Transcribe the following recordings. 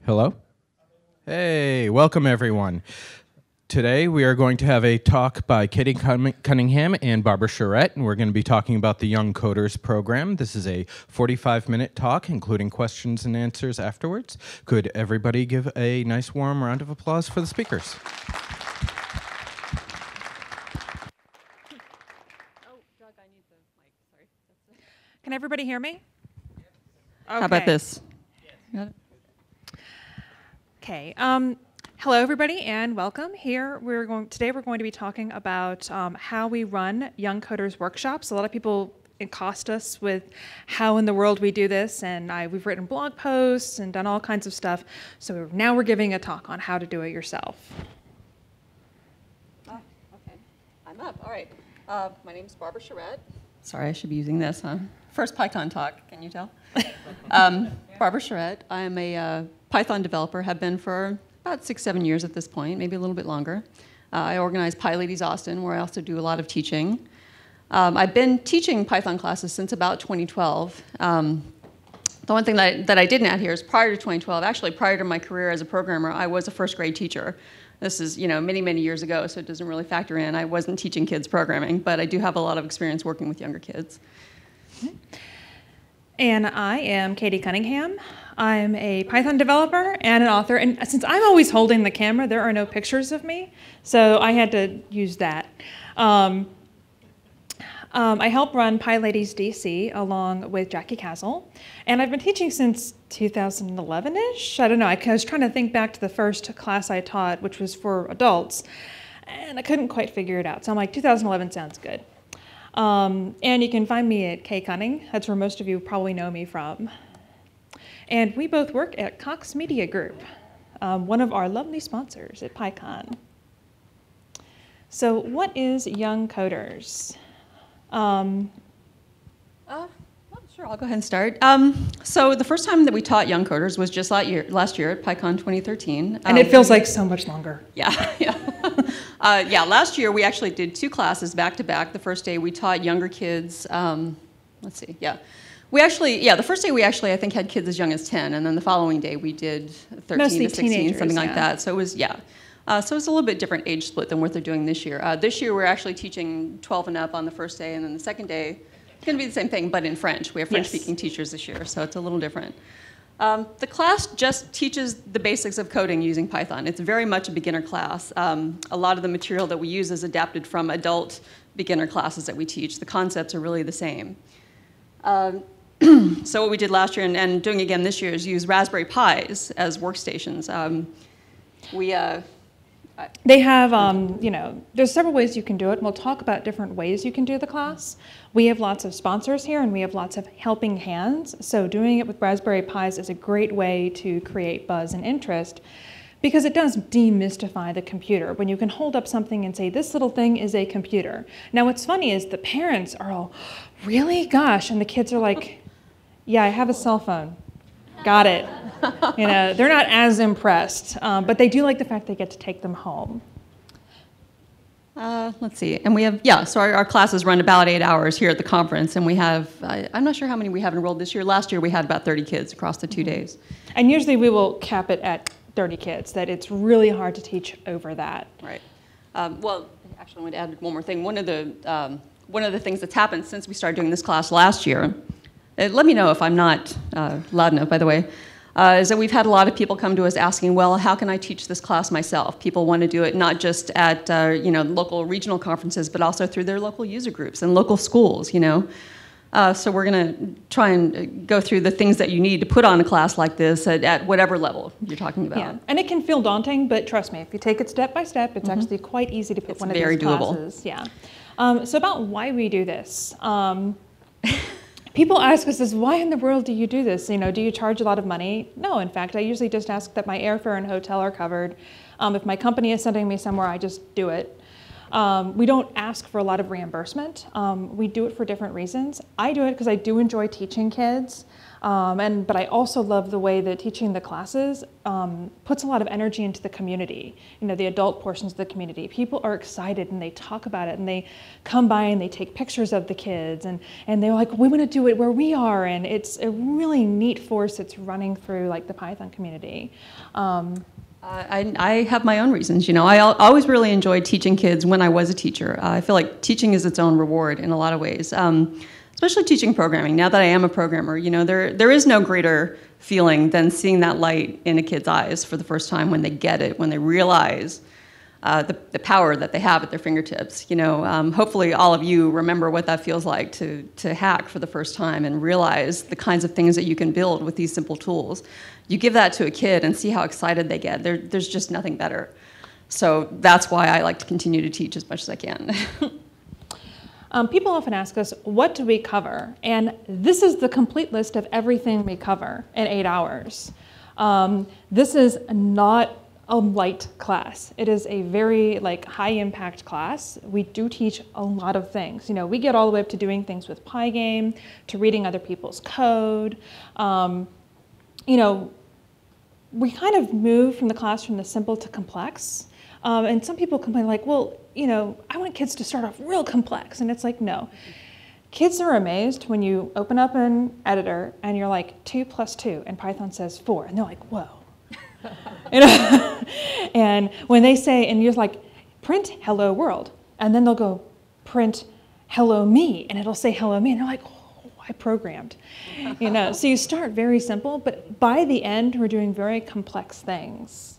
Hello? Hey, welcome everyone. Today we are going to have a talk by Katie Cunningham and Barbara Shaurette, and we're going to be talking about the Young Coders program. This is a 45-minute talk, including questions and answers afterwards. Could everybody give a nice warm round of applause for the speakers? Can everybody hear me? Okay. How about this? Got it. Okay. Hello, everybody, and welcome. Today we're going to be talking about how we run Young Coders workshops. A lot of people accost us with how in the world we do this, and we've written blog posts and done all kinds of stuff. So now we're giving a talk on how to do it yourself. Oh, okay. I'm up. All right. My name is Barbara Shaurette. Sorry, I should be using this, huh? First PyCon talk, can you tell? Barbara Shaurette. I'm a Python developer, have been for about 6-7 years at this point, maybe a little bit longer. I organize PyLadies Austin, where I also do a lot of teaching. I've been teaching Python classes since about 2012. The one thing that I didn't add here is prior to 2012, actually prior to my career as a programmer, I was a first grade teacher. This is, many, many years ago, so it doesn't really factor in. I wasn't teaching kids programming, but I do have a lot of experience working with younger kids. And I am Katie Cunningham. I'm a Python developer and an author. And since I'm always holding the camera, there are no pictures of me, so I had to use that. I help run PyLadies DC along with Jackie Castle, and I've been teaching since 2011-ish. I don't know. I was trying to think back to the first class I taught, which was for adults, and I couldn't quite figure it out. So I'm like, 2011 sounds good. And you can find me at Cunning. That's where most of you probably know me from. And we both work at Cox Media Group, one of our lovely sponsors at PyCon. So what is Young Coders? Sure, I'll go ahead and start. So the first time that we taught Young Coders was just last year at PyCon 2013. And it feels like so much longer. Yeah, yeah. Last year we actually did 2 classes back to back. The first day we taught younger kids, the first day we actually, I think, had kids as young as 10, and then the following day we did 13 Mostly to 16, teenagers, something like that. So it was, so it's a little bit different age split than what they're doing this year. This year we're actually teaching 12 and up on the first day, and then the second day it's going to be the same thing, but in French. We have French-speaking teachers this year, so it's a little different. The class just teaches the basics of coding using Python. It's very much a beginner class. A lot of the material that we use is adapted from adult beginner classes that we teach. The concepts are really the same. So what we did last year and doing again this year is use Raspberry Pis as workstations. They have, there's several ways you can do it. We'll talk about different ways you can do the class. We have lots of sponsors here, and we have lots of helping hands. So doing it with Raspberry Pis is a great way to create buzz and interest, because it does demystify the computer when you can hold up something and say, this little thing is a computer. Now what's funny is the parents are all, really? Gosh. And the kids are like, yeah, I have a cell phone. Got it. They're not as impressed, but they do like the fact they get to take them home. Let's see, and we have, so our classes run about 8 hours here at the conference, and we have, I'm not sure how many we have enrolled this year. Last year we had about 30 kids across the 2 days. And usually we will cap it at 30 kids, that it's really hard to teach over that. Right. Well, actually I want to add one more thing. One of the things that's happened since we started doing this class last year, let me know if I'm not loud enough, by the way, is that we've had a lot of people come to us asking, well, how can I teach this class myself? People want to do it not just at local regional conferences, but also through their local user groups and local schools, So we're going to try and go through the things that you need to put on a class like this at whatever level you're talking about. Yeah, and it can feel daunting, but trust me, if you take it step by step, it's actually quite easy to put one of these classes. Yeah. So about why we do this. People ask us, why in the world do you do this? Do you charge a lot of money? No, in fact, I usually just ask that my airfare and hotel are covered. If my company is sending me somewhere, I just do it. We don't ask for a lot of reimbursement. We do it for different reasons. I do it because I do enjoy teaching kids, but I also love the way that teaching the classes puts a lot of energy into the community, the adult portions of the community. People are excited and they talk about it and they come by and they take pictures of the kids and they're like, we want to do it where we are, and it's a really neat force that's running through like the Python community. I have my own reasons. I always really enjoyed teaching kids when I was a teacher. I feel like teaching is its own reward in a lot of ways, especially teaching programming. Now that I am a programmer, there is no greater feeling than seeing that light in a kid's eyes for the first time when they get it, when they realize the power that they have at their fingertips. Hopefully all of you remember what that feels like to hack for the first time and realize the kinds of things that you can build with these simple tools. You give that to a kid and see how excited they get. There's just nothing better. So that's why I like to continue to teach as much as I can. People often ask us, what do we cover? And this is the complete list of everything we cover in 8 hours. This is not a light class. It is a very high impact class. We do teach a lot of things. We get all the way up to doing things with Pygame, to reading other people's code. We kind of move from the class from the simple to complex. And some people complain well, I want kids to start off real complex. And it's like, no. Kids are amazed when you open up an editor and you're like 2 + 2 and Python says 4. And they're like, whoa. And when they say, and you're like, print hello world. And then they'll go, print hello me. And it'll say hello me. And they're like, oh, I programmed. So you start very simple, but by the end, we're doing very complex things.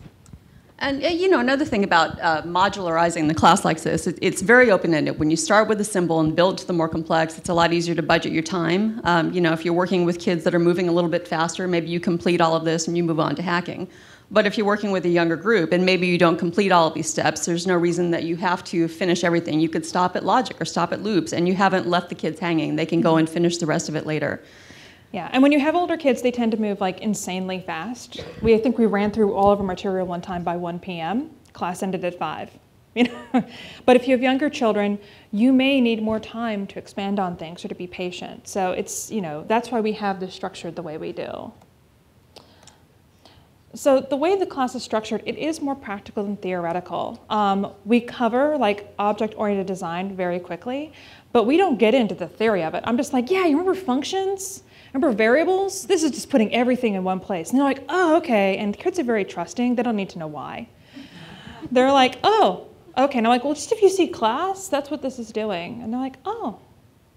And another thing about modularizing the class like this, it's very open-ended. When you start with the simple and build to the more complex, it's a lot easier to budget your time. If you're working with kids that are moving a little bit faster, maybe you complete all of this and you move on to hacking. But if you're working with a younger group and maybe you don't complete all of these steps, there's no reason that you have to finish everything. You could stop at logic or stop at loops, and you haven't left the kids hanging. They can go and finish the rest of it later. Yeah, and when you have older kids, they tend to move insanely fast. I think we ran through all of our material one time by 1 p.m. Class ended at 5. But if you have younger children, you may need more time to expand on things or to be patient. So it's, that's why we have this structured the way we do. So the way the class is structured, it is more practical than theoretical. We cover object-oriented design very quickly, but we don't get into the theory of it. I'm just like, yeah, you remember functions? Remember variables? This is just putting everything in one place. And they're like, oh, okay. And kids are very trusting. They don't need to know why. They're like, oh, okay. And I'm like, well, just if you see class, that's what this is doing. And they're like, oh,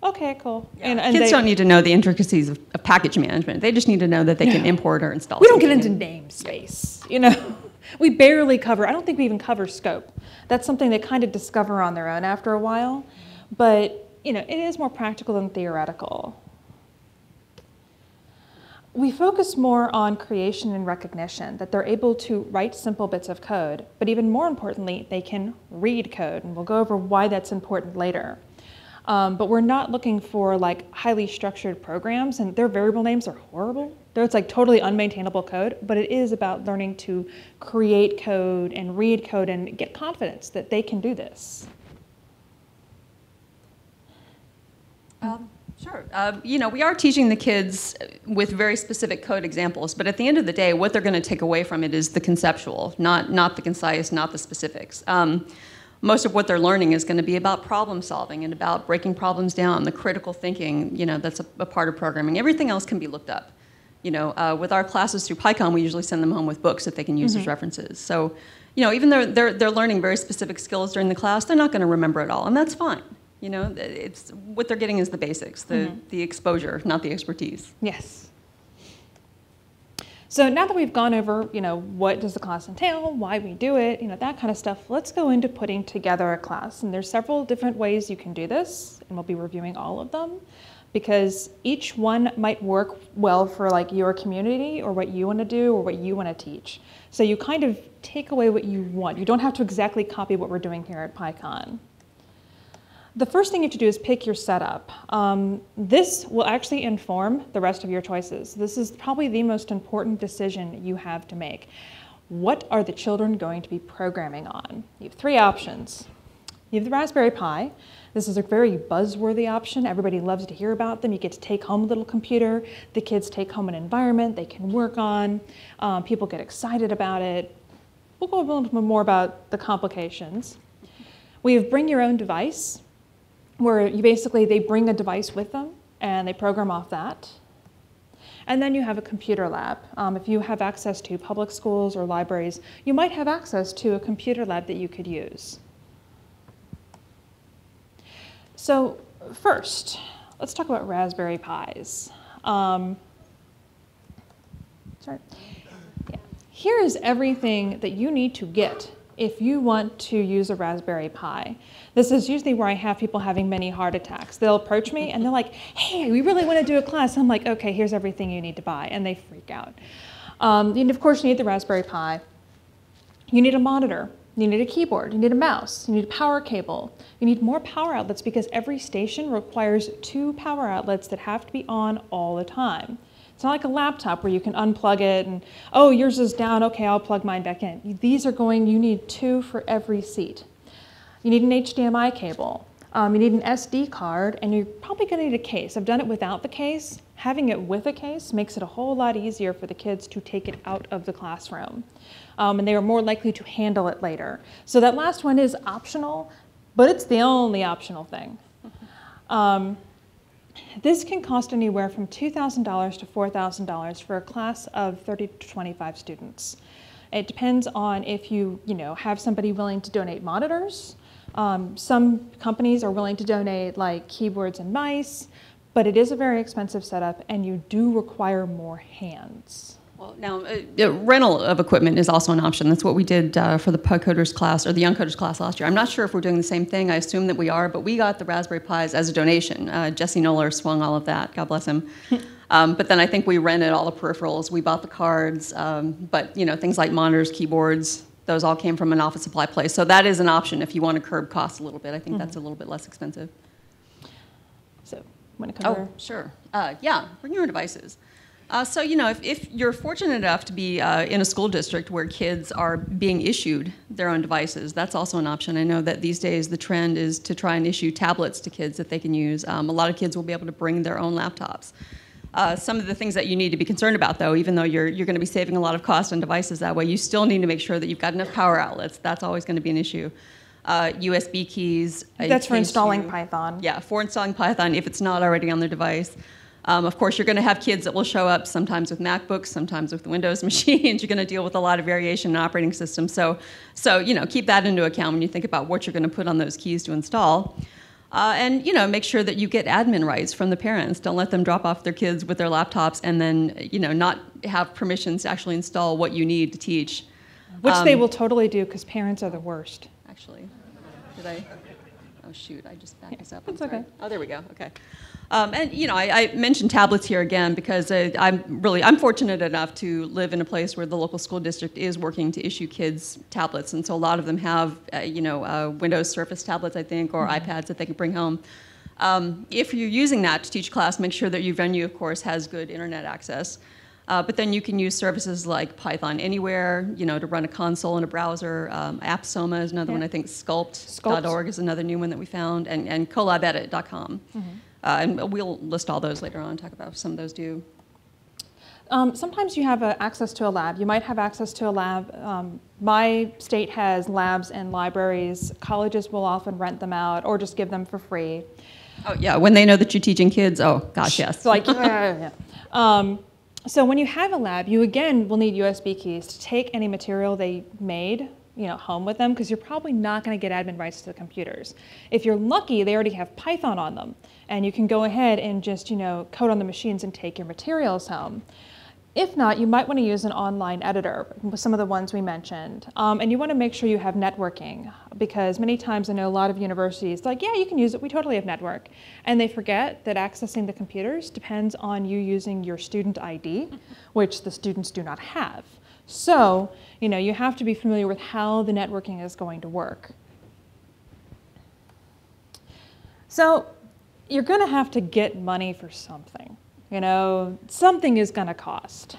okay, cool. Yeah. And kids don't need to know the intricacies of package management. They just need to know that they can import or install. We don't get into namespace, We barely cover, I don't think we even cover scope. That's something they kind of discover on their own after a while. But, it is more practical than theoretical. We focus more on creation and recognition, that they're able to write simple bits of code, but even more importantly, they can read code, and we'll go over why that's important later. But we're not looking for highly structured programs, and their variable names are horrible. It's totally unmaintainable code, but it is about learning to create code and read code and get confidence that they can do this. Sure. We are teaching the kids with very specific code examples, but at the end of the day, what they're going to take away from it is the conceptual, not the concise, not the specifics. Most of what they're learning is going to be about problem solving and about breaking problems down, the critical thinking, that's a part of programming. Everything else can be looked up. With our classes through PyCon, we usually send them home with books that they can use as references. So, even though they're learning very specific skills during the class, they're not going to remember it all, and that's fine. It's what they're getting is the basics, the exposure, not the expertise. Yes. So now that we've gone over, what does the class entail, why we do it, that kind of stuff, let's go into putting together a class. And there's several different ways you can do this, and we'll be reviewing all of them, because each one might work well for your community or what you want to do or what you want to teach. So you kind of take away what you want. You don't have to exactly copy what we're doing here at PyCon. The first thing you have to do is pick your setup. This will actually inform the rest of your choices. This is probably the most important decision you have to make. What are the children going to be programming on? You have 3 options. You have the Raspberry Pi. This is a very buzzworthy option. Everybody loves to hear about them. You get to take home a little computer. The kids take home an environment they can work on. People get excited about it. We'll go a little bit more about the complications. We have bring your own device, where you basically, they bring a device with them and they program off that. And then you have a computer lab. If you have access to public schools or libraries, you might have access to a computer lab that you could use. So first, let's talk about Raspberry Pis. Sorry. Yeah. Here is everything that you need to get if you want to use a Raspberry Pi. This is usually where I have people having many heart attacks. They'll approach me and they're like, hey, we really want to do a class. I'm like, okay, here's everything you need to buy. And they freak out. And of course, you need the Raspberry Pi. You need a monitor. You need a keyboard. You need a mouse. You need a power cable. You need more power outlets because every station requires 2 power outlets that have to be on all the time. It's not like a laptop where you can unplug it and, oh, yours is down, okay, I'll plug mine back in. These are going, you need 2 for every seat. You need an HDMI cable. You need an SD card, and you're probably going to need a case. I've done it without the case. Having it with a case makes it a whole lot easier for the kids to take it out of the classroom. And they are more likely to handle it later. So that last one is optional, but it's the only optional thing. This can cost anywhere from $2,000 to $4,000 for a class of 30 to 25 students. It depends on if you have somebody willing to donate monitors. Some companies are willing to donate like keyboards and mice, but it is a very expensive setup and you do require more hands. Well, now, rental of equipment is also an option. That's what we did for the PyCoders class, or the Young Coders class last year. I'm not sure if we're doing the same thing. I assume that we are, but we got the Raspberry Pis as a donation. Jesse Noller swung all of that, God bless him. But then I think we rented all the peripherals. We bought the cards, but things like monitors, keyboards, those all came from an office supply place. So that is an option if you want to curb costs a little bit. I think that's a little bit less expensive. So, want to cover? Oh, sure. Yeah, bring your own devices. So, if you're fortunate enough to be in a school district where kids are being issued their own devices, that's also an option. I know that these days the trend is to try and issue tablets to kids that they can use. A lot of kids will be able to bring their own laptops. Some of the things that you need to be concerned about, though, even though you're going to be saving a lot of cost on devices that way, you still need to make sure that you've got enough power outlets. That's always going to be an issue. USB keys. That's for installing Python. Yeah, for installing Python if it's not already on their device. Of course, you're going to have kids that will show up sometimes with MacBooks, sometimes with Windows machines. You're going to deal with a lot of variation in operating systems. So keep that into account when you think about what you're going to put on those keys to install. And make sure that you get admin rights from the parents. Don't let them drop off their kids with their laptops and then not have permissions to actually install what you need to teach. Which they will totally do because parents are the worst. Actually, did I? Oh shoot! I just backed this up. It's okay. Oh, there we go. Okay. And I mentioned tablets here again because I'm fortunate enough to live in a place where the local school district is working to issue kids tablets, and so a lot of them have Windows Surface tablets, I think, or iPads that they can bring home. If you're using that to teach class, make sure that your venue, of course, has good internet access. But then you can use services like Python Anywhere, to run a console in a browser. AppSoma is another one, I think. Sculpt.org is another new one that we found, and collabedit.com. And we'll list all those later on and talk about some of those too. Sometimes you have access to a lab. You might have access to a lab. My state has labs and libraries. Colleges will often rent them out or just give them for free. Oh, yeah, when they know that you're teaching kids, oh, gosh, yes. So so when you have a lab, you again will need USB keys to take any material they made home with them, because you're probably not going to get admin rights to the computers. If you're lucky, they already have Python on them, and you can go ahead and just code on the machines and take your materials home. If not, you might want to use an online editor, some of the ones we mentioned. And you want to make sure you have networking, because many times I know a lot of universities, like, yeah, you can use it, we totally have network. And they forget that accessing the computers depends on you using your student ID, which the students do not have. So, you have to be familiar with how the networking is going to work. So, you're going to have to get money for something. Something is going to cost.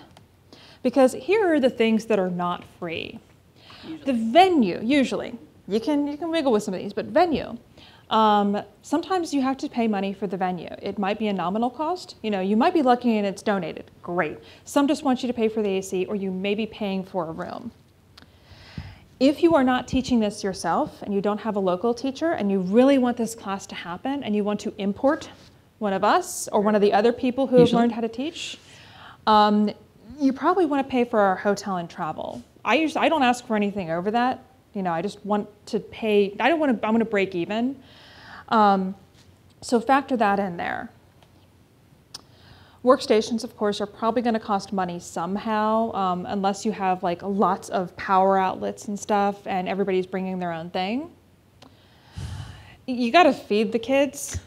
Because here are the things that are not free. Usually. The venue, usually. you can wiggle with some of these, but venue. Sometimes you have to pay money for the venue. It might be a nominal cost. You might be lucky and it's donated. Great. Some just want you to pay for the AC, or you may be paying for a room. If you are not teaching this yourself and you don't have a local teacher and you really want this class to happen and you want to import one of us or one of the other people who have learned how to teach, you probably want to pay for our hotel and travel. I don't ask for anything over that. I just want to pay. I want to break even. So factor that in there. Workstations, of course, are probably going to cost money somehow, unless you have like lots of power outlets and stuff and everybody's bringing their own thing. You got to feed the kids.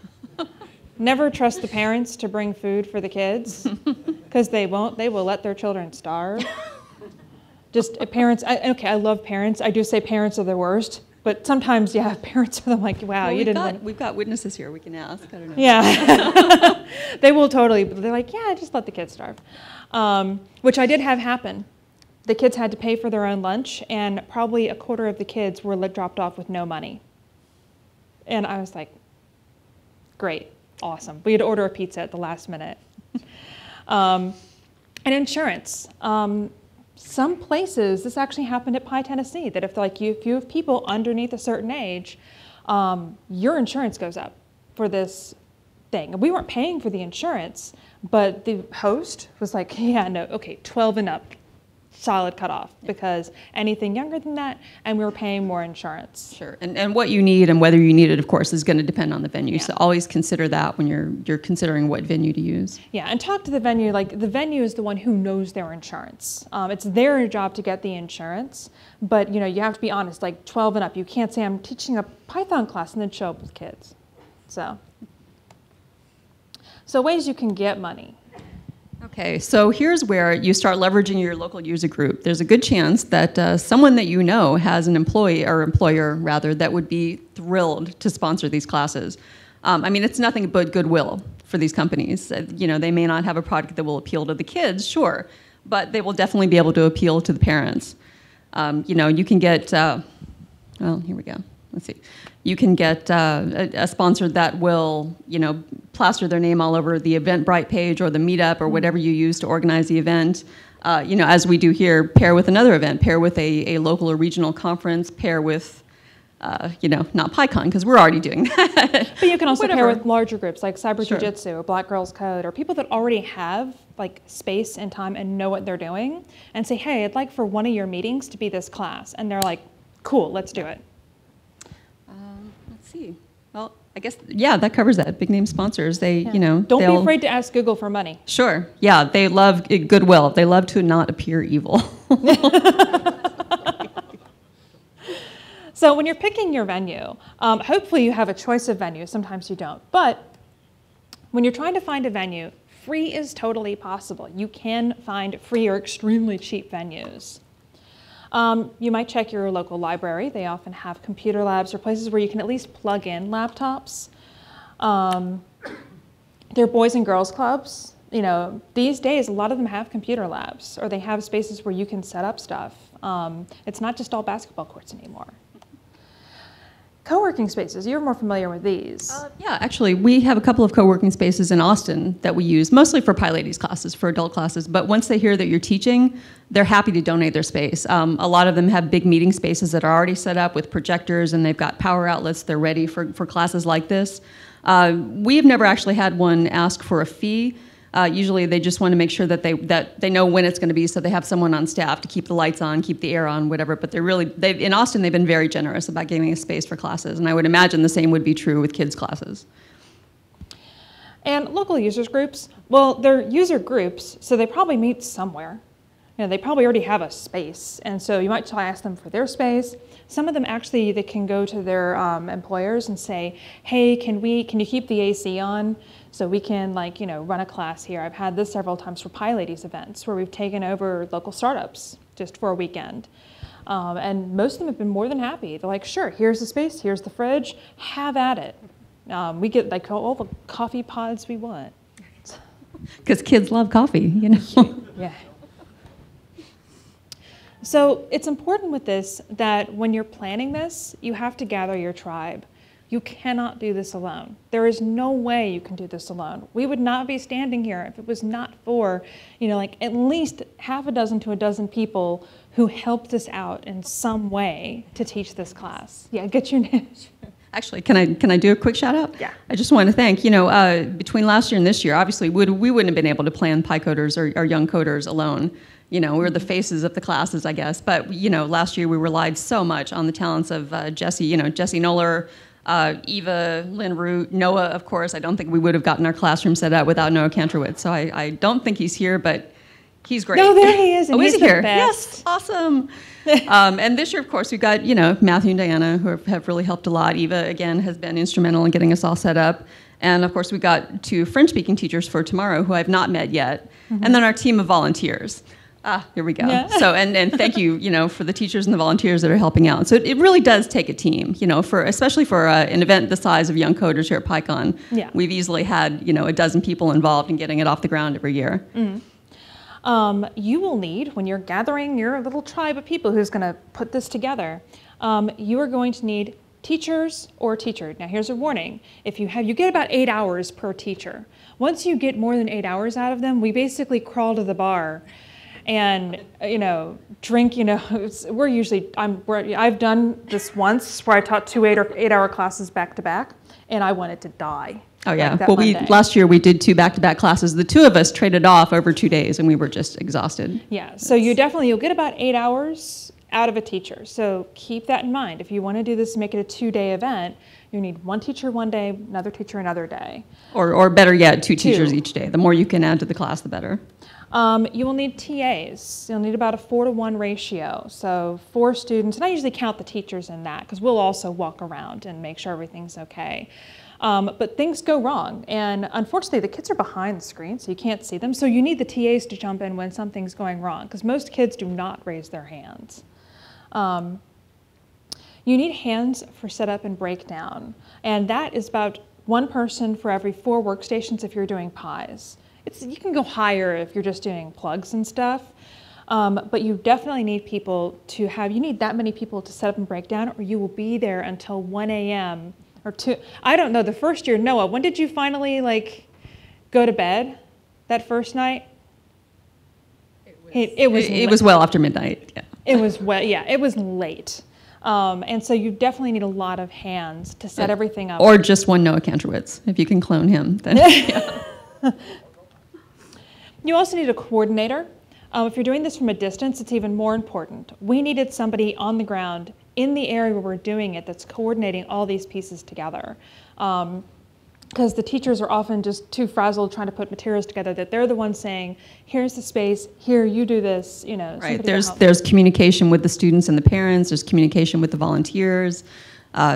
Never trust the parents to bring food for the kids, because they won't. They will let their children starve. Just parents, okay, I love parents. I do say parents are the worst, but sometimes, yeah, parents are like, wow, well, you didn't. We've got witnesses here. We can ask. I don't know. Yeah, they will totally. They're like, yeah, just let the kids starve, which I did have happen. The kids had to pay for their own lunch, and probably a quarter of the kids were dropped off with no money. And I was like, great, awesome. We had to order a pizza at the last minute. And insurance. Some places, this actually happened at Pi Tennessee, that if you have people underneath a certain age, your insurance goes up for this thing. And we weren't paying for the insurance, but the host was like, yeah, no, okay, 12 and up, solid cutoff, because anything younger than that, and we were paying more insurance. Sure, and what you need and whether you need it, of course, is going to depend on the venue. Yeah. So always consider that when you're considering what venue to use. Yeah, and talk to the venue. Like, the venue is the one who knows their insurance. It's their job to get the insurance, but you have to be honest. Like 12 and up, you can't say I'm teaching a Python class and then show up with kids. So ways you can get money. Okay, so here's where you start leveraging your local user group. There's a good chance that someone that you know has an employee or employer rather that would be thrilled to sponsor these classes. I mean, it's nothing but goodwill for these companies. They may not have a product that will appeal to the kids, sure, but they will definitely be able to appeal to the parents. You can get, well, here we go. Let's see. You can get a sponsor that will, plaster their name all over the Eventbrite page or the Meetup or whatever you use to organize the event. As we do here, pair with another event, pair with a local or regional conference, pair with, not PyCon, because we're already doing that. But you can also pair with larger groups like Cyber Jiu-Jitsu or Black Girls Code, or people that already have like space and time and know what they're doing, and say, hey, I'd like for one of your meetings to be this class. And they're like, cool, let's do it. Let's see. Well, I guess, yeah, that covers that. Big name sponsors, they. Don't be afraid to ask Google for money. Sure. Yeah, they love goodwill. They love to not appear evil. So when you're picking your venue, hopefully you have a choice of venues. Sometimes you don't. But when you're trying to find a venue, free is totally possible. You can find free or extremely cheap venues. You might check your local library. They often have computer labs or places where you can at least plug in laptops. There are boys and girls clubs. These days, a lot of them have computer labs, or they have spaces where you can set up stuff. It's not just all basketball courts anymore. Co-working spaces, you're more familiar with these. Yeah, actually, we have a couple of co-working spaces in Austin that we use, mostly for PyLadies classes, for adult classes, but once they hear that you're teaching, they're happy to donate their space. A lot of them have big meeting spaces that are already set up with projectors, and they've got power outlets. They're ready for classes like this. We've never actually had one ask for a fee. Usually they just want to make sure that they know when it's going to be, so they have someone on staff to keep the lights on, keep the air on, whatever. But in Austin, they've been very generous about giving us space for classes, and I would imagine the same would be true with kids' classes. And local users groups, well, they're user groups, so they probably meet somewhere. They probably already have a space, and so you might ask them for their space. Some of them actually, they can go to their employers and say, hey, can you keep the AC on so we can run a class here? I've had this several times for PyLadies events where we've taken over local startups just for a weekend. And most of them have been more than happy. They're like, sure, here's the space, here's the fridge, have at it. We get all the coffee pods we want. Because kids love coffee, Yeah. So it's important with this that when you're planning this, you have to gather your tribe. You cannot do this alone. There is no way you can do this alone. We would not be standing here if it was not for, like at least half a dozen to a dozen people who helped us out in some way to teach this class. Yeah, get your name. Actually, can I do a quick shout out? Yeah. I just want to thank, between last year and this year, obviously we wouldn't have been able to plan PyCoders or young coders alone. We were the faces of the classes, I guess. But, last year we relied so much on the talents of Jesse, Jesse Noller, Eva, Lynn Root, Noah, of course. I don't think we would have gotten our classroom set up without Noah Kantrowitz. So I don't think he's here, but he's great. No, there he is. And he's he's here. The best. Yes, awesome. And this year, of course, we've got, Matthew and Diana who have really helped a lot. Eva, again, has been instrumental in getting us all set up. And, of course, we got 2 French-speaking teachers for tomorrow who I've not met yet. Mm-hmm. And then our team of volunteers. Here we go. Yeah. So, and thank you, for the teachers and the volunteers that are helping out. So it really does take a team, especially for an event the size of Young Coders here at PyCon. Yeah. We've easily had, a dozen people involved in getting it off the ground every year. Mm. You will need, when you're gathering your little tribe of people who's going to put this together, you are going to need teachers or teacher. Now here's a warning. If you get about 8 hours per teacher. Once you get more than 8 hours out of them, we basically crawl to the bar and drink. I've done this once where I taught 2 8-hour classes back to back, and I wanted to die. Oh yeah. Well, last year we did 2 back-to-back classes. The 2 of us traded off over 2 days, and we were just exhausted. Yeah. So you'll get about 8 hours out of a teacher. So keep that in mind. If you want to do this, make it a 2-day event. You need 1 teacher one day, another teacher another day. Or better yet, 2 teachers each day. The more you can add to the class, the better. You will need TAs. You'll need about a 4-to-1 ratio. So 4 students, and I usually count the teachers in that because we'll also walk around and make sure everything's okay. But things go wrong, and unfortunately the kids are behind the screen, so you can't see them. So you need the TAs to jump in when something's going wrong because most kids do not raise their hands. You need hands for setup and breakdown, and that is about 1 person for every 4 workstations if you're doing pies. You can go higher if you're just doing plugs and stuff, but you definitely need people you need that many people to set up and break down, or you will be there until 1 a.m. or 2. I don't know, the first year, Noah, when did you finally go to bed that first night? It was well after midnight. Yeah. It was it was late. And so you definitely need a lot of hands to set everything up. Or just 1 Noah Kantrowitz, if you can clone him. Then, yeah. You also need a coordinator. If you're doing this from a distance, it's even more important. We needed somebody on the ground in the area where we're doing it that's coordinating all these pieces together. Because the teachers are often just too frazzled trying to put materials together that they're the ones saying, here's the space, here, you do this, Right, there's communication with the students and the parents, there's communication with the volunteers.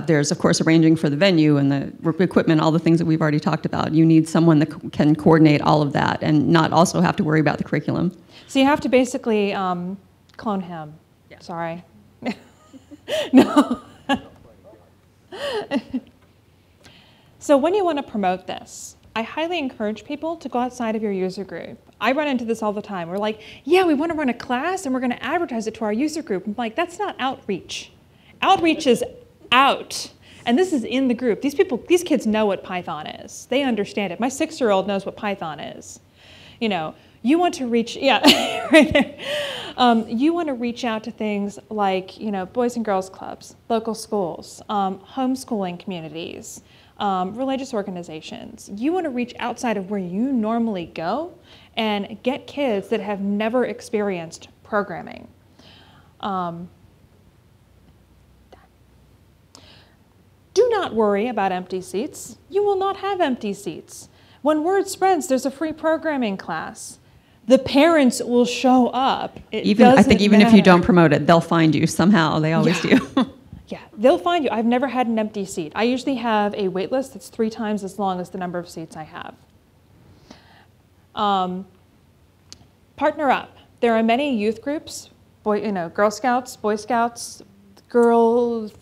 There's, of course, arranging for the venue and the equipment, all the things that we've already talked about. You need someone that can coordinate all of that and not also have to worry about the curriculum. So you have to basically clone him. Yeah. Sorry. No. So when you want to promote this, I highly encourage people to go outside of your user group. I run into this all the time. We're like, yeah, we want to run a class and we're going to advertise it to our user group. I'm like, that's not outreach. Outreach is out. And this is in the group. These kids know what Python is. They understand it. My 6-year-old knows what Python is. You want to reach, right there. You want to reach out to things like, boys and girls clubs, local schools, homeschooling communities, religious organizations. You want to reach outside of where you normally go and get kids that have never experienced programming. Do not worry about empty seats. You will not have empty seats. When word spreads, there's a free programming class. The parents will show up. I think even if you don't promote it, they'll find you somehow. They always do. Yeah, they'll find you. I've never had an empty seat. I usually have a wait list that's 3 times as long as the number of seats I have. Partner up. There are many youth groups, Girl Scouts, Boy Scouts, girls.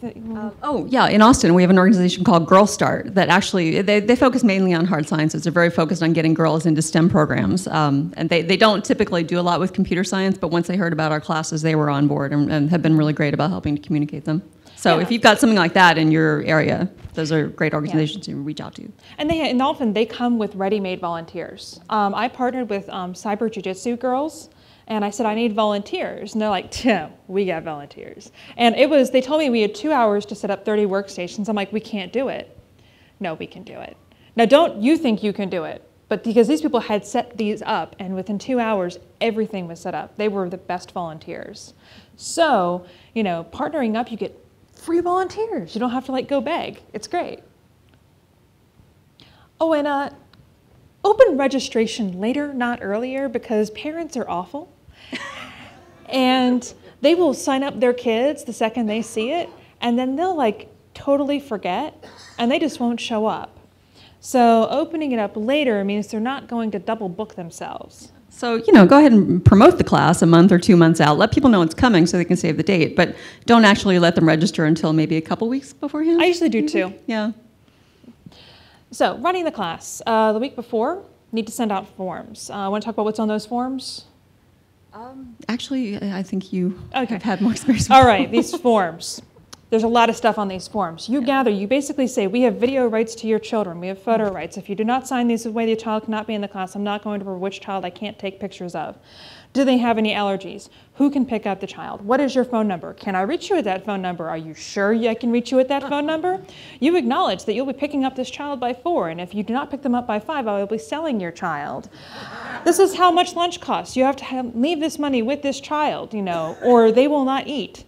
Oh, yeah, in Austin, we have an organization called Girl Start that actually, they focus mainly on hard sciences. They're very focused on getting girls into STEM programs. And they don't typically do a lot with computer science, but once they heard about our classes, they were on board and have been really great about helping to communicate them. So if you've got something like that in your area, those are great organizations to reach out to. And often they come with ready-made volunteers. I partnered with Cyber Jiu-Jitsu girls, and I said, I need volunteers. And they're like, Tim, we got volunteers. And they told me we had 2 hours to set up 30 workstations. I'm like, we can't do it. No, we can do it. Now, don't you think you can do it? But because these people had set these up, and within 2 hours, everything was set up. They were the best volunteers. So, partnering up, you get free volunteers. You don't have to go beg. It's great. Oh, and open registration later, not earlier, because parents are awful. And they will sign up their kids the second they see it, and then they'll totally forget, and they just won't show up. So opening it up later means they're not going to double book themselves. So, go ahead and promote the class a month or 2 months out. Let people know it's coming so they can save the date, but don't actually let them register until maybe a couple weeks beforehand. I usually do too. Yeah. So, running the class. The week before, need to send out forms. I want to talk about what's on those forms? Actually, I think you have had more experience with All right, these forms. There's a lot of stuff on these forms. You basically say, we have video rights to your children. We have photo rights. If you do not sign these away, your child cannot be in the class. I'm not going to remember which child I can't take pictures of. Do they have any allergies? Who can pick up the child? What is your phone number? Can I reach you at that phone number? Are you sure I can reach you at that phone number? You acknowledge that you'll be picking up this child by 4, and if you do not pick them up by 5, I will be selling your child. This is how much lunch costs. You have to leave this money with this child, or they will not eat.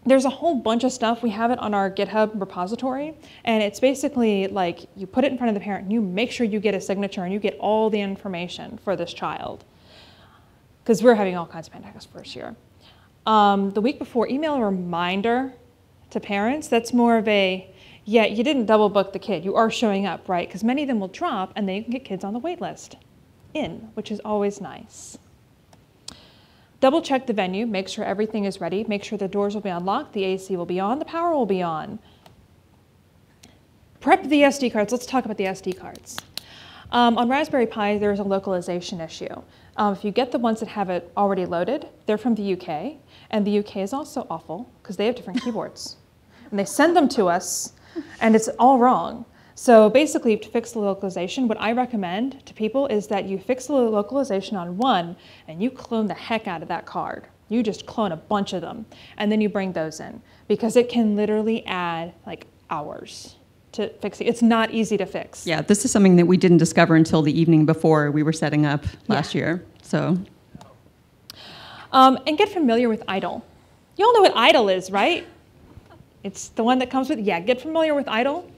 There's a whole bunch of stuff. We have it on our GitHub repository, and it's basically you put it in front of the parent, and you make sure you get a signature, and you get all the information for this child. Because we're having all kinds of pandemics first year. The week before, email a reminder to parents. That's more of a, you didn't double book the kid. You are showing up, right? Because many of them will drop, and then you can get kids on the wait list which is always nice. Double check the venue, make sure everything is ready, make sure the doors will be unlocked, the AC will be on, the power will be on. Prep the SD cards. Let's talk about the SD cards. On Raspberry Pi, there's a localization issue. If you get the ones that have it already loaded, they're from the UK, and the UK is also awful because they have different keyboards. And they send them to us, and it's all wrong. So basically, to fix the localization, what I recommend to people is that you fix the localization on one, and you clone the heck out of that card. You just clone a bunch of them, and then you bring those in, because it can literally add hours to fix it. It's not easy to fix. Yeah, this is something that we didn't discover until the evening before we were setting up last year. So, and get familiar with idle. You all know what idle is, right? It's the one that comes with, get familiar with idle.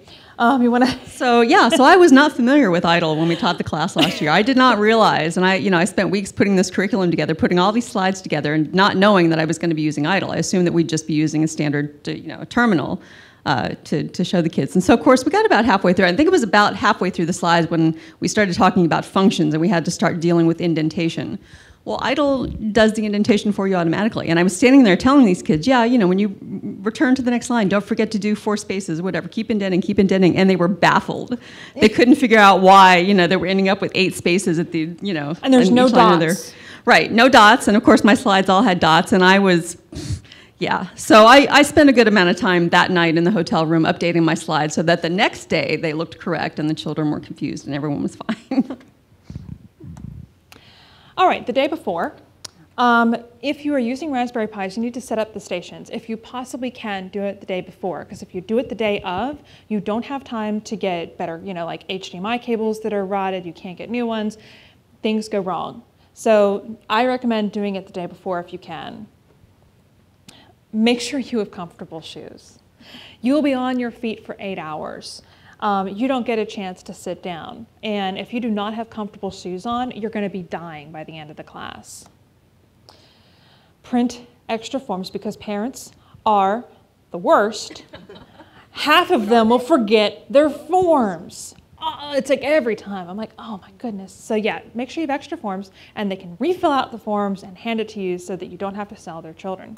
You want to? So I was not familiar with idle when we taught the class last year. I did not realize, and I spent weeks putting this curriculum together, putting all these slides together, and not knowing that I was going to be using idle. I assumed that we'd just be using a standard, a terminal to show the kids. And so, of course, we got about halfway through. I think it was about halfway through the slides when we started talking about functions, and we had to start dealing with indentation. Well, idle does the indentation for you automatically. And I was standing there telling these kids, when you return to the next line, don't forget to do 4 spaces, whatever, keep indenting. And they were baffled. They couldn't figure out why, they were ending up with 8 spaces at the, And there's no dots. Right, no dots. And of course, my slides all had dots. And I was, So I spent a good amount of time that night in the hotel room updating my slides so that the next day they looked correct and the children were confused and everyone was fine. All right, the day before, if you are using Raspberry Pis, you need to set up the stations. If you possibly can, do it the day before, because if you do it the day of, you don't have time to get better, like HDMI cables that are rotted, you can't get new ones, things go wrong. So I recommend doing it the day before if you can. Make sure you have comfortable shoes. You will be on your feet for 8 hours. You don't get a chance to sit down. And if you do not have comfortable shoes on, you're going to be dying by the end of the class. Print extra forms because parents are the worst. Half of them will forget their forms. It's every time. I'm like, oh my goodness. So make sure you have extra forms and they can refill out the forms and hand it to you so that you don't have to sell their children.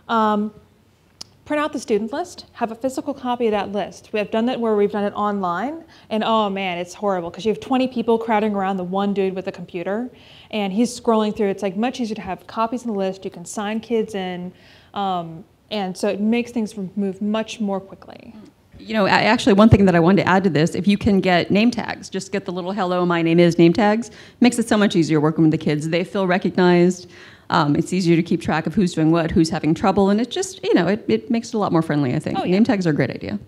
Print out the student list, have a physical copy of that list. We have done that where we've done it online, and oh man, it's horrible because you have 20 people crowding around the one dude with a computer, and he's scrolling through. It's like much easier to have copies of the list. You can sign kids in, and so it makes things move much more quickly. You know, actually, one thing that I wanted to add to this, if you can get name tags, just get the little hello, my name is name tags, makes it so much easier working with the kids. They feel recognized. It's easier to keep track of who's doing what, who's having trouble, and it just, you know, it makes it a lot more friendly, I think. Oh, yeah. Name tags are a great idea.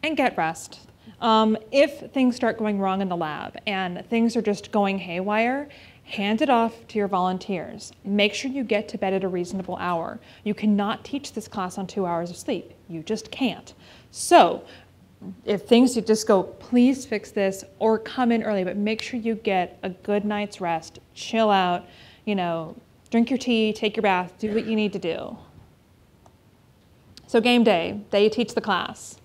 And get rest. If things start going wrong in the lab and things are just going haywire, hand it off to your volunteers. Make sure you get to bed at a reasonable hour. You cannot teach this class on 2 hours of sleep. You just can't. So if things, you just go, please fix this, or come in early, but make sure you get a good night's rest, chill out, you know, drink your tea, take your bath, do what you need to do. So game day you teach the class.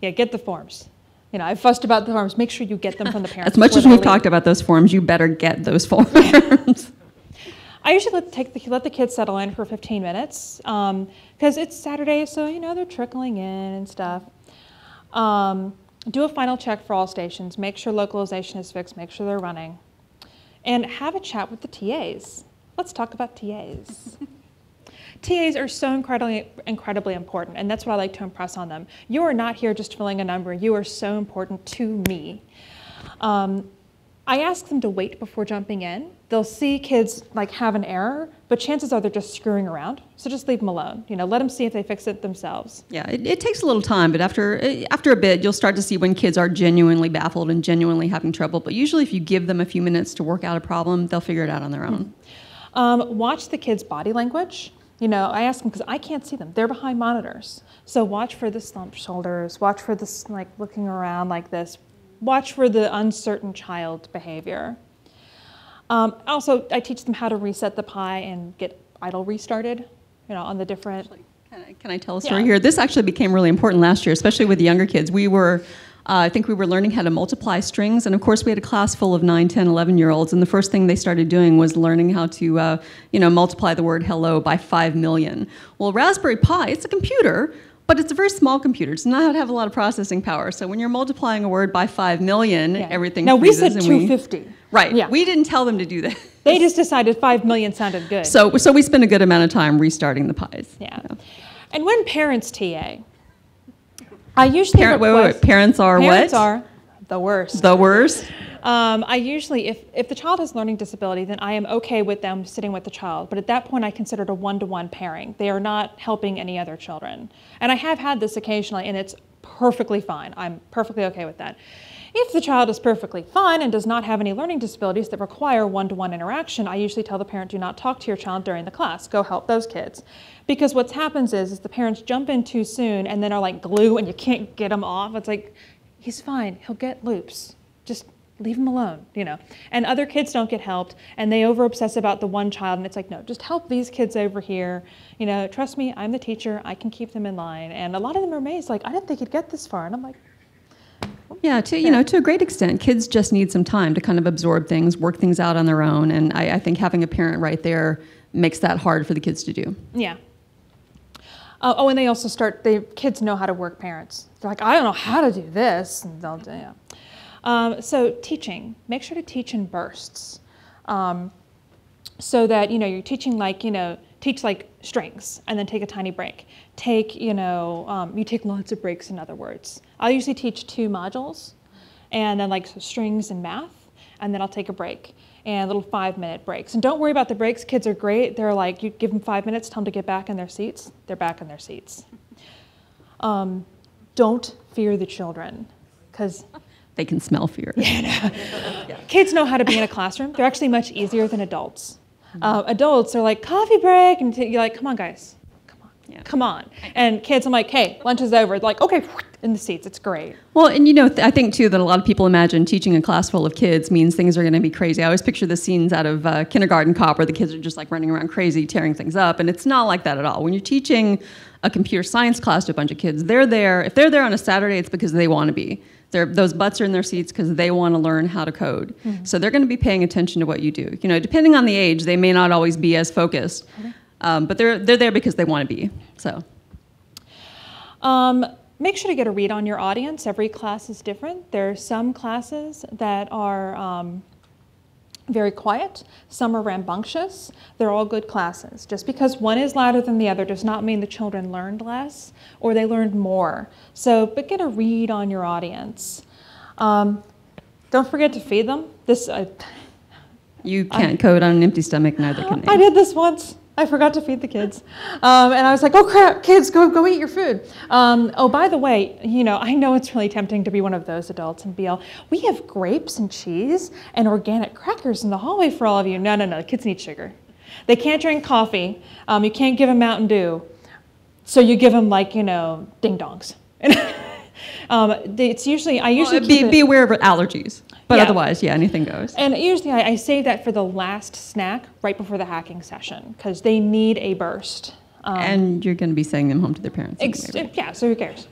Yeah, get the forms. You know, I've fussed about the forms. Make sure you get them from the parents. As much as we've talked about those forms, you better get those forms. I usually let the kids settle in for 15 minutes because it's Saturday, so, you know, they're trickling in and stuff. Do a final check for all stations. Make sure localization is fixed. Make sure they're running. And have a chat with the TAs. Let's talk about TAs. TAs are so incredibly important, and that's what I like to impress on them. You are not here just filling a number. You are so important to me. I ask them to wait before jumping in. They'll see kids like have an error, but chances are they're just screwing around. So just leave them alone. You know, let them see if they fix it themselves. Yeah, it takes a little time, but after a bit, you'll start to see when kids are genuinely baffled and genuinely having trouble. But usually if you give them a few minutes to work out a problem, they'll figure it out on their own. Watch the kids' body language. You know, I ask them because I can't see them. They're behind monitors. So watch for the slumped shoulders. Watch for this, like, looking around like this. Watch for the uncertain child behavior. Also, I teach them how to reset the Pi and get idle restarted, you know, on the different... Can I tell a story here? This actually became really important last year, especially with the younger kids. We were, I think we were learning how to multiply strings, and of course we had a class full of 9, 10, 11-year-olds, and the first thing they started doing was learning how to, you know, multiply the word hello by 5 million. Well, Raspberry Pi, it's a computer, but it's a very small computer. It's not have a lot of processing power. So when you're multiplying a word by 5 million, everything freezes. Now we said 250. Right. Yeah. We didn't tell them to do that. They just decided 5 million sounded good. So we spent a good amount of time restarting the Pis. Yeah. And when parents TA, I usually wait. Parents are what? Parents are the worst. The worst? I usually, if the child has learning disability, then I am okay with them sitting with the child. But at that point, I consider it a one-to-one pairing. They are not helping any other children. And I have had this occasionally, and it's perfectly fine. I'm perfectly okay with that. If the child is perfectly fine and does not have any learning disabilities that require one-to-one interaction, I usually tell the parent, do not talk to your child during the class. Go help those kids. Because what happens is the parents jump in too soon and then are like glue and you can't get them off. It's like, he's fine. He'll get loops. Just leave him alone, you know. And other kids don't get helped, and they over-obsess about the one child, and it's like, no, just help these kids over here. You know, trust me, I'm the teacher. I can keep them in line. And a lot of them are amazed, like, I didn't think he'd get this far. And I'm like, yeah, you know, to a great extent, kids just need some time to kind of absorb things, work things out on their own, and I think having a parent right there makes that hard for the kids to do. Yeah. Oh, and they also kids know how to work parents. They're like, I don't know how to do this. And they'll do, yeah. So teaching, make sure to teach in bursts so that, you know, you're teaching like, you know, teach like strings and then take a tiny break. Take, you know, you take lots of breaks, in other words. I'll usually teach 2 modules and then like strings and math, and then I'll take a break and little 5-minute breaks. And don't worry about the breaks. Kids are great. They're like, you give them 5 minutes, tell them to get back in their seats. They're back in their seats. Don't fear the children, because they can smell fear. Yeah. Kids know how to be in a classroom. They're actually much easier than adults. Adults are like, coffee break, and you're like, come on, guys. Come on. And kids, I'm like, hey, lunch is over. They're like, okay, in the seats. It's great. Well, and you know, I think too that a lot of people imagine teaching a class full of kids means things are going to be crazy. I always picture the scenes out of Kindergarten Cop where the kids are just like running around crazy, tearing things up, and it's not like that at all. When you're teaching a computer science class to a bunch of kids, they're there. If they're there on a Saturday, it's because they want to be. Those butts are in their seats because they want to learn how to code. Mm-hmm. So they're going to be paying attention to what you do. You know, depending on the age, they may not always be as focused. Okay. But they're there because they want to be. So. Make sure to get a read on your audience. Every class is different. There are some classes that are very quiet. Some are rambunctious. They're all good classes. Just because one is louder than the other does not mean the children learned less or they learned more. So, but get a read on your audience. Don't forget to feed them. You can't code on an empty stomach, neither can they. I did this once. I forgot to feed the kids. And I was like, oh crap, kids, go eat your food. Oh, by the way, I know it's really tempting to be one of those adults and be all, we have grapes and cheese and organic crackers in the hallway for all of you. No, the kids need sugar. They can't drink coffee. You can't give them Mountain Dew. So you give them ding dongs. It's usually, I usually be aware of allergies. But otherwise, anything goes. And usually I save that for the last snack right before the hacking session because they need a burst. And you're going to be sending them home to their parents. Yeah, so who cares?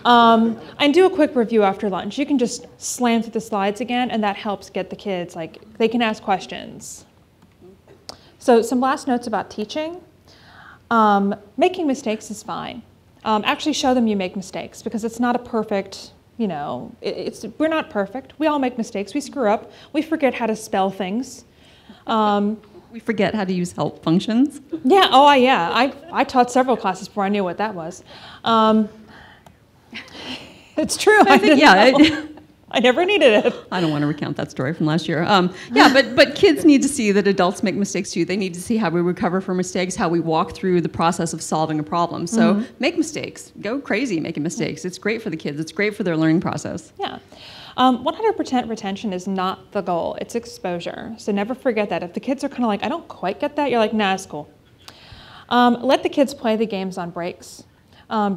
And do a quick review after lunch. You can just slam through the slides again, and that helps get the kids, they can ask questions. So some last notes about teaching. Making mistakes is fine. Actually show them you make mistakes because it's not a perfect... we're not perfect. We all make mistakes. We screw up. We forget how to spell things. We forget how to use help functions. Yeah. I taught several classes before I knew what that was. It's true. I never needed it. I don't want to recount that story from last year. But kids need to see that adults make mistakes too. They need to see how we recover from mistakes, how we walk through the process of solving a problem. So make mistakes. Go crazy making mistakes. It's great for the kids. It's great for their learning process. Yeah. 100% retention is not the goal. It's exposure. So never forget that. If the kids are kind of like, I don't quite get that, you're like, nah, it's cool. Let the kids play the games on breaks.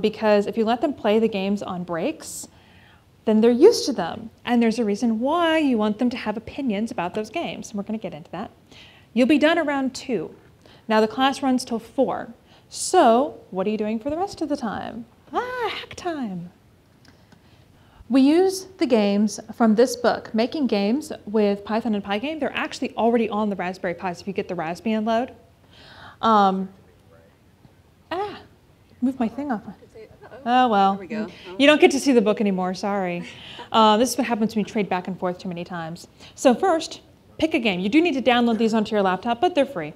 Because if you let them play the games on breaks, then they're used to them. And there's a reason why you want them to have opinions about those games. And we're going to get into that. You'll be done around 2. Now the class runs till 4. So what are you doing for the rest of the time? Hack time. We use the games from this book, Making Games with Python and Pygame. They're actually already on the Raspberry Pis if you get the Raspbian load. Move my thing off. Oh, well. There we go. You don't get to see the book anymore, sorry. This is what happens when you trade back and forth too many times. So first, pick a game. You do need to download these onto your laptop, but they're free.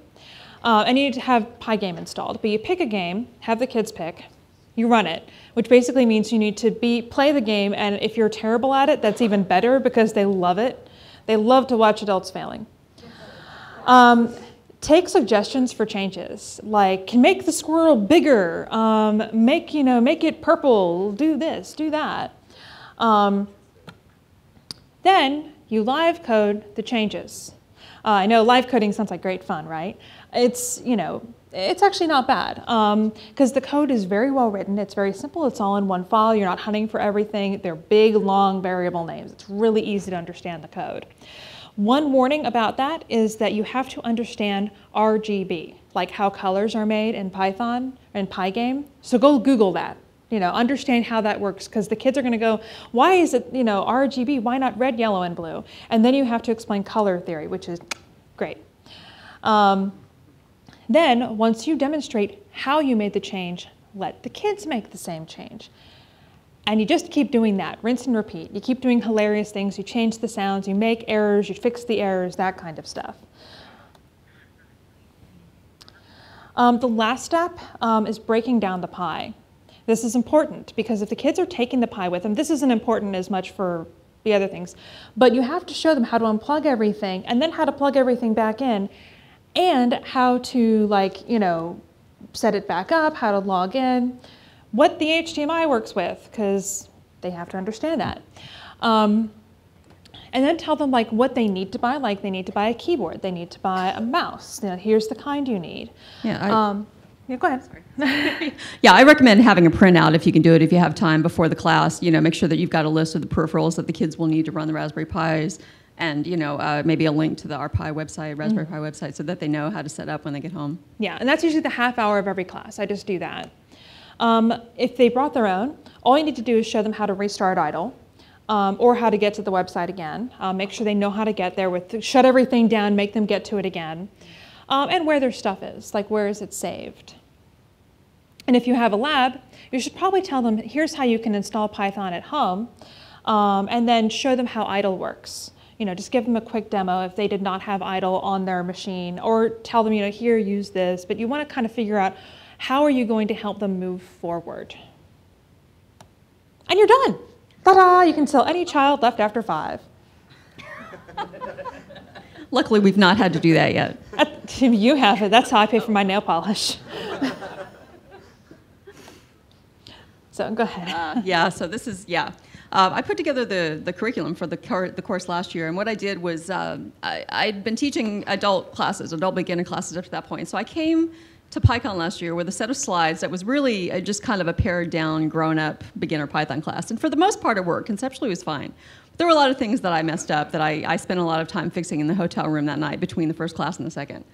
And you need to have Pygame installed. But you pick a game, have the kids pick, you run it, which basically means you need to play the game, and if you're terrible at it, that's even better because they love it. They love to watch adults failing. Take suggestions for changes, like can make the squirrel bigger, make it purple, do this, do that. Then you live code the changes. I know live coding sounds like great fun, right? It's actually not bad because the code is very well written. It's very simple. It's all in one file. You're not hunting for everything. They're big, long variable names. It's really easy to understand the code. One warning about that is that you have to understand RGB, like how colors are made in Python and Pygame. So go Google that, understand how that works, because the kids are going to go, why is it, RGB, why not red, yellow, and blue? And then you have to explain color theory, which is great. Then, once you demonstrate how you made the change, let the kids make the same change. And you just keep doing that, rinse and repeat. You keep doing hilarious things. You change the sounds, you make errors, you fix the errors, that kind of stuff. The last step is breaking down the Pi. This is important because if the kids are taking the Pi with them, this isn't important as much for the other things, but you have to show them how to unplug everything and then how to plug everything back in and how to set it back up, how to log in, what the HDMI works with, because they have to understand that. And then tell them what they need to buy, like they need to buy a keyboard, they need to buy a mouse. Here's the kind you need. Yeah, go ahead. Sorry. Yeah, I recommend having a printout if you can do it, if you have time before the class. Make sure that you've got a list of the peripherals that the kids will need to run the Raspberry Pis, and maybe a link to the RPi website, Raspberry Pi website, so that they know how to set up when they get home. Yeah, and that's usually the half hour of every class. I just do that. If they brought their own, all you need to do is show them how to restart idle or how to get to the website again. Make sure they know how to get there shut everything down, make them get to it again. and where their stuff is, like where is it saved. And if you have a lab, you should probably tell them, here's how you can install Python at home, and then show them how idle works. Just give them a quick demo if they did not have idle on their machine, or tell them, here, use this. But you want to kind of figure out how are you going to help them move forward. And you're done. Ta-da! You can sell any child left after 5. Luckily, we've not had to do that yet. You have it. That's how I pay for my nail polish. So go ahead. So this is, I put together the curriculum for the course last year, and what I did was I'd been teaching adult beginner classes up to that point. So I came to PyCon last year with a set of slides that was really just kind of a pared down, grown-up beginner Python class. And for the most part, it worked. Conceptually, it was fine. But there were a lot of things that I messed up that I spent a lot of time fixing in the hotel room that night between the first class and the second.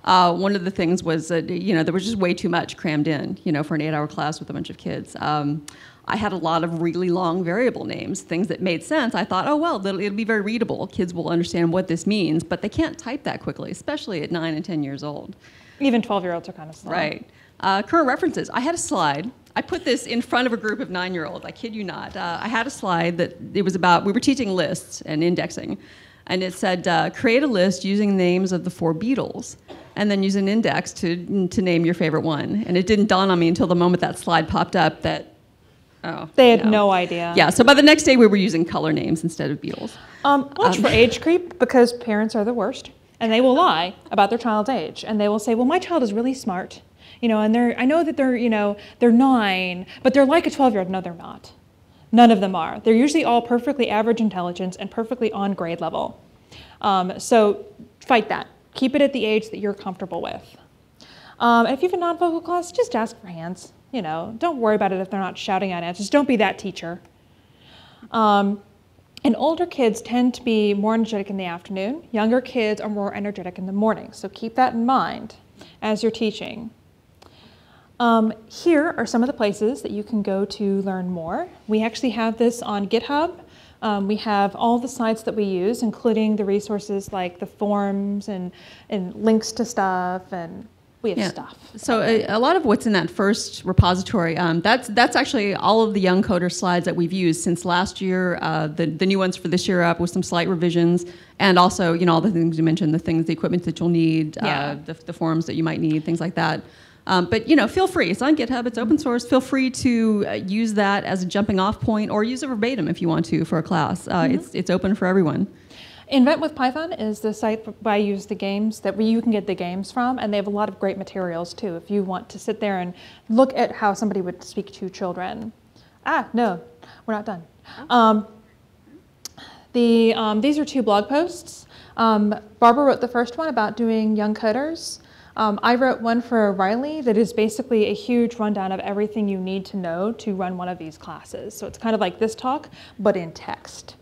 One of the things was that, there was just way too much crammed in, for an 8-hour class with a bunch of kids. I had a lot of really long variable names, things that made sense. I thought, oh, well, it'll be very readable. Kids will understand what this means, but they can't type that quickly, especially at 9 and 10 years old. Even 12-year-olds are kind of slow. Right. Current references. I had a slide. I put this in front of a group of 9-year-olds. I kid you not. I had a slide that it was about, we were teaching lists and indexing. And it said, create a list using names of the 4 Beatles, and then use an index to name your favorite one. And it didn't dawn on me until the moment that slide popped up that, they had no idea. Yeah, so by the next day we were using color names instead of Beatles. Watch for age creep, because parents are the worst. And they will lie about their child's age. And they will say, well, my child is really smart. And I know that they're 9, but they're like a 12-year-old. No, they're not. None of them are. They're usually all perfectly average intelligence and perfectly on grade level. So fight that. Keep it at the age that you're comfortable with. If you have a non-vocal class, just ask for hands. Don't worry about it if they're not shouting out answers. Don't be that teacher. And older kids tend to be more energetic in the afternoon. Younger kids are more energetic in the morning. So keep that in mind as you're teaching. Here are some of the places that you can go to learn more. We actually have this on GitHub. We have all the sites that we use, including the resources like the forms and links to stuff, and we have stuff. So a lot of what's in that first repository, that's actually all of the Young Coder slides that we've used since last year. The new ones for this year are up with some slight revisions, and also all the things you mentioned, the equipment that you'll need, the forms that you might need, things like that. But feel free. It's on GitHub. It's open source. Feel free to use that as a jumping off point, or use it verbatim if you want to for a class. It's open for everyone. Invent with Python is the site where I use the games that you can get the games from, and they have a lot of great materials too if you want to sit there and look at how somebody would speak to children. No, we're not done. These are 2 blog posts. Barbara wrote the first one about doing young coders. I wrote one for Riley that is basically a huge rundown of everything you need to know to run one of these classes. So it's kind of like this talk, but in text.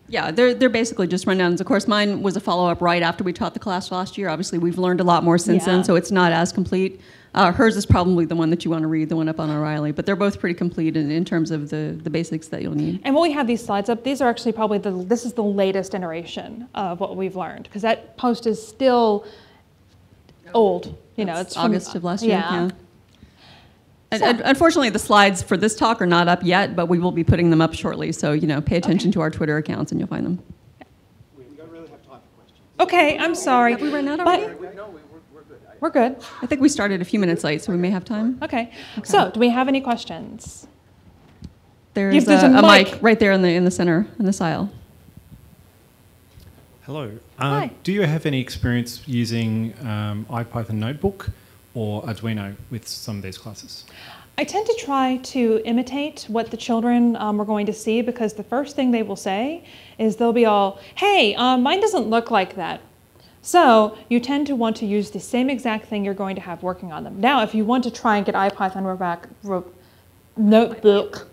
Yeah, they're basically just rundowns. Of course, mine was a follow-up right after we taught the class last year. Obviously, we've learned a lot more since then, so it's not as complete. Hers is probably the one that you want to read, the one up on O'Reilly. But they're both pretty complete in terms of the basics that you'll need. And when we have these slides up, these are actually probably this is the latest iteration of what we've learned, because that post is still old. It's from August of last year. Yeah. And unfortunately, the slides for this talk are not up yet, but we will be putting them up shortly. So, pay attention to our Twitter accounts and you'll find them. We don't really have time for questions. Okay, I'm sorry. Have we run out already? No, we're good. We're good. I think we started a few minutes late, so we may have time. Okay. So, do we have any questions? There's a mic right there in the center, in this aisle. Hello. Hi. Do you have any experience using IPython Notebook or Arduino with some of these classes? I tend to try to imitate what the children are going to see, because the first thing they will say is they'll be all, hey, mine doesn't look like that. So you tend to want to use the same exact thing you're going to have working on them. Now, if you want to try and get IPython Notebook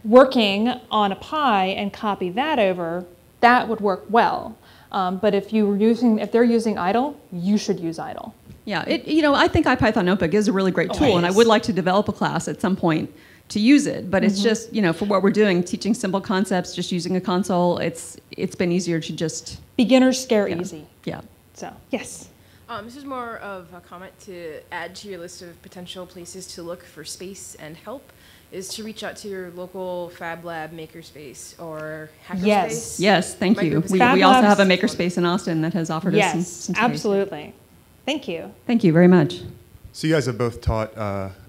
working on a Pi and copy that over, that would work well. But if they're using idle, you should use idle. Yeah, I think IPython Notebook is a really great tool, and I would like to develop a class at some point to use it. But it's just, for what we're doing, teaching simple concepts, just using a console, it's been easier to just... Beginners scare easy. Yeah. So, yes. This is more of a comment to add to your list of potential places to look for space and help, is to reach out to your local Fab Lab makerspace or hackerspace. Yes. Yes, thank My you. group is We Fab also Labs- have a makerspace in Austin that has offered us Yes, some space. absolutely. Thank you. Thank you very much. So you guys have both taught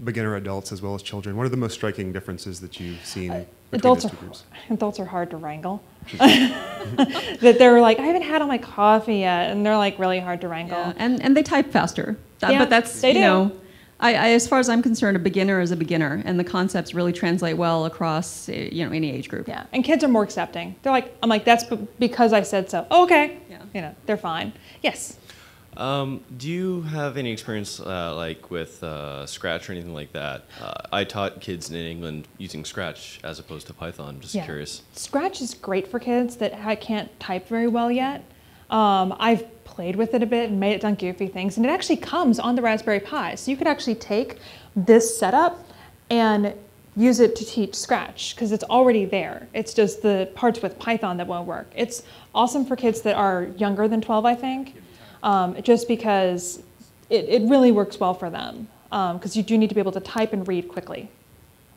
beginner adults as well as children. What are the most striking differences that you've seen between Adults those two groups? adults are hard to wrangle. That they're like, I haven't had all my coffee yet, and they're like really hard to wrangle. Yeah, and they type faster. Yeah, But that's, they you do. know, as far as I'm concerned, a beginner is a beginner, and the concepts really translate well across, any age group. Yeah, and kids are more accepting. They're like, I'm like, that's because I said so. Oh, okay. Yeah. They're fine. Yes. Do you have any experience like with Scratch or anything like that? I taught kids in England using Scratch as opposed to Python. Just curious. Scratch is great for kids that can't type very well yet. I've played with it a bit and made it done goofy things, and it actually comes on the Raspberry Pi. So you could actually take this setup and use it to teach Scratch because it's already there. It's just the parts with Python that won't work. It's awesome for kids that are younger than 12, I think. Just because it really works well for them, because you do need to be able to type and read quickly.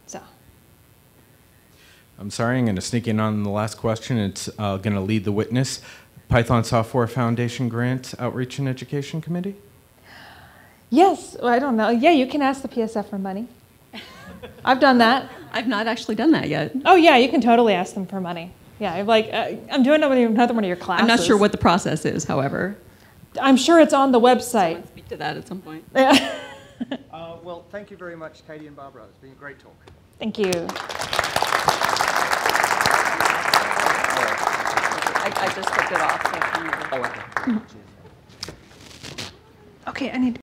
So. I'm sorry, I'm going to sneak in on the last question. It's going to lead the witness. Python Software Foundation Grant Outreach and Education Committee? Yes, well, I don't know. Yeah, you can ask the PSF for money. I've done that. I've not actually done that yet. Oh yeah, you can totally ask them for money. Yeah, like I'm doing it with another one of your classes. I'm not sure what the process is, however. I'm sure it's on the website. I'll speak to that at some point. Well, thank you very much, Katie and Barbara. It's been a great talk. Thank you. I just took it off. So Oh, okay. Okay, I need.